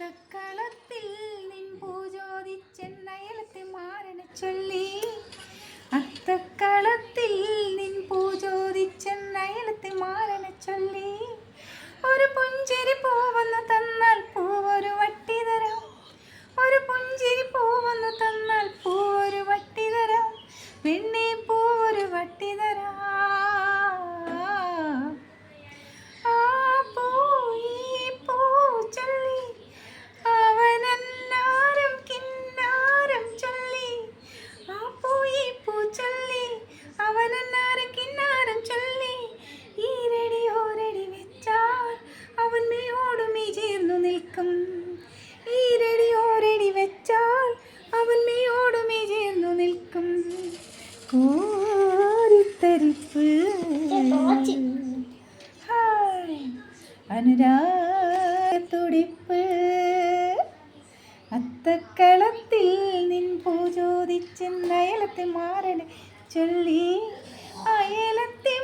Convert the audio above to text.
അത്തക്കളത്തിൽ നിൻ പൂജോദിച്ചെന്നയലത്തെ മാരനെ ചൊല്ലി. അത്തക്കളത്തിൽ നിൻ പൂജോദിച്ചെന്നയലത്തെ മാരനെ ചൊല്ലി. ഒരു പുഞ്ചിരി പൂവെന്ന് തന്നാൽ പൂവൊരു വട്ടി തരാം. ഒരു പുഞ്ചിരി പൂവെന്ന് തന്നാൽ പൂവൊരു വട്ടി തരാം. പെണ്ണേ പൂവൊരു വട്ടി തരാം. കോരിത്തരിപ്പ് അനുരാഗത്തുടിപ്പ്. അത്തക്കളത്തിൽ നിൻ പൂജോദിച്ചെന്നയലത്തെ മാരനെ ചൊല്ലി. അയലത്തെ